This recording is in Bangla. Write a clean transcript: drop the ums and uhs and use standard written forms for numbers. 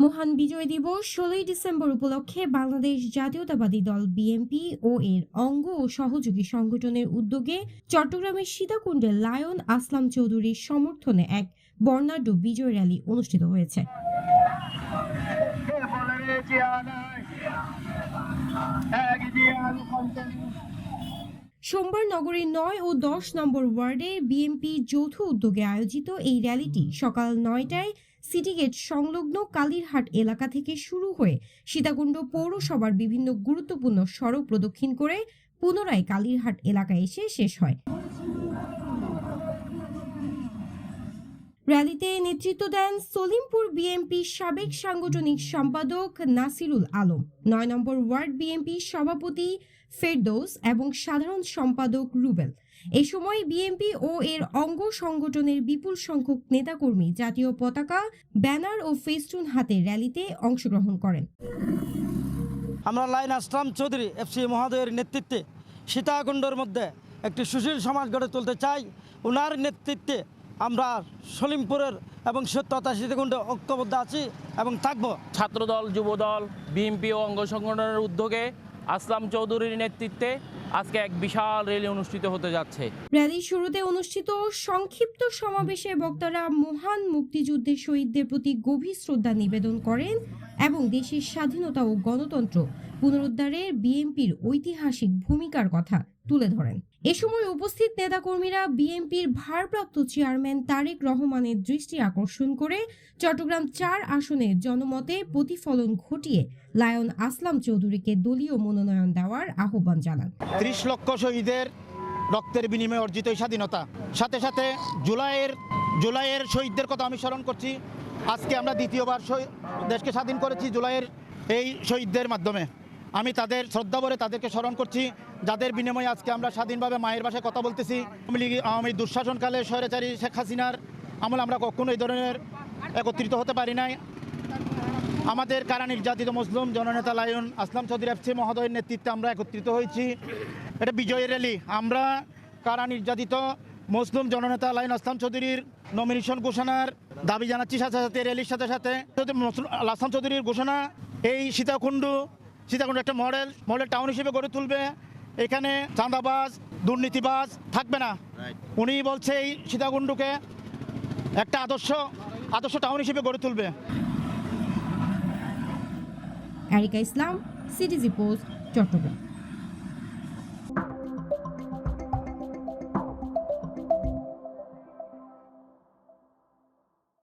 মহান বিজয় দিবস ১৬ই ডিসেম্বর উপলক্ষে বাংলাদেশ জাতীয়তাবাদী দল বিএনপি ও এর অঙ্গ ও সহযোগী সংগঠনের উদ্যোগে চট্টগ্রামের সীতাকুণ্ডে লায়ন আসলাম চৌধুরীর সমর্থনে এক বর্ণাঢ্য বিজয় র্যালি অনুষ্ঠিত হয়েছে। সোমবার নগরীর ৯ ও ১০ নম্বর ওয়ার্ডে বিএনপি যৌথ উদ্যোগে আয়োজিত এই র্যালিটি সকাল ৯টায় সিটি গেট সংলগ্ন কালীরহাট এলাকা থেকে শুরু হয়ে সীতাকুণ্ড পৌরসভার বিভিন্ন গুরুত্বপূর্ণ সড়ক প্রদক্ষিণ করে পুনরায় কালীরহাট এলাকায় এসে শেষ হয়। র্যালিতে নেতৃত্ব দেন সলিমপুর বিএনপির সাবেক সাংগঠনিক সম্পাদক নাসিরুল আলম, ৯ নম্বর ওয়ার্ড বিএনপির সভাপতি ফেরদৌস এবং সাধারণ সম্পাদক রুবেল। এ সময় বিএনপি ও এর অঙ্গ সংগঠনের বিপুল সংখ্যক নেতাকর্মী জাতীয় পতাকা, ব্যানার ও ফেস্টুন হাতে র্যালিতে অংশগ্রহণ করেন। আমরা লায়ন আসলাম চৌধুরী এফসি মহোদয়ের নেতৃত্বে সীতাকুণ্ডের মধ্যে একটি সুশীল সমাজ গড়ে তুলতে চাই। ওনার নেতৃত্বে আমরা সলিমপুরের এবং তথা সীতাকুণ্ডে ঐক্যবদ্ধ আছি এবং থাকব। ছাত্রদল, যুবদল, বিএনপি ও অঙ্গ সংগঠনের উদ্যোগে আসলাম চৌধুরীর নেতৃত্বে আজকে এক বিশাল র্যালি অনুষ্ঠিত হতে যাচ্ছে। র্যালির শুরুতে অনুষ্ঠিত সংক্ষিপ্ত সমাবেশে বক্তারা মহান মুক্তিযুদ্ধের শহীদদের প্রতি গভীর শ্রদ্ধা নিবেদন করেন এবং দেশের স্বাধীনতা ও গণতন্ত্র পুনরুদ্ধারে বিএনপির ঐতিহাসিক ভূমিকার কথা তুলে ধরেন। এ সময় উপস্থিত নেতাকর্মীরা বিএনপির ভারপ্রাপ্ত চেয়ারম্যান তারেক রহমানের দৃষ্টি আকর্ষণ করে চট্টগ্রাম ৪ আসনে জনমতে প্রতিফলন ঘটিয়ে লায়ন আসলাম চৌধুরীকে দলীয় মনোনয়ন দেওয়ার আহ্বান জানান। ৩০ লক্ষ শহীদের রক্তের বিনিময়ে অর্জিত স্বাধীনতা, সাথে সাথে জুলাইয়ের শহীদদের কথা আমি স্মরণ করছি। আজকে আমরা দ্বিতীয়বার দেশকে স্বাধীন করেছি জুলাইয়ের এই শহীদদের মাধ্যমে। আমি তাদের শ্রদ্ধা ভরে তাদেরকে স্মরণ করছি, যাদের বিনিময়ে আজকে আমরা স্বাধীনভাবে মায়ের ভাষায় কথা বলতেছি। আওয়ামী দুঃশাসনকালে স্বৈরাচারী শেখ হাসিনার আমলে আমরা কখনো এই ধরনের একত্রিত হতে পারি নাই। আমাদের কারা নির্যাতিত মুসলিম জননেতা লায়ন আসলাম চৌধুরী এফসি মহোদয়ের নেতৃত্বে আমরা একত্রিত হয়েছি। এটা বিজয় র্যালি। আমরা কারা নির্যাতিত মুসলিম জননেতা লায়ন আসলাম চৌধুরীর নমিনেশন ঘোষণার দাবি জানাচ্ছি। সাথে সাথে র্যালির সাথে সাথে আসলাম চৌধুরীর ঘোষণা এই সীতাকুণ্ড একটা মডেল টাউন হিসেবে গড়ে তুলবে। এখানে চাঁদাবাজ, দুর্নীতিবাজ থাকবে না। উনি বলছে এই সীতাকুণ্ডকে একটা আদর্শ টাউন হিসেবে গড়ে তুলবে। এরিকা ইসলাম, সিটিজি পোস্ট, চট্টগ্রাম।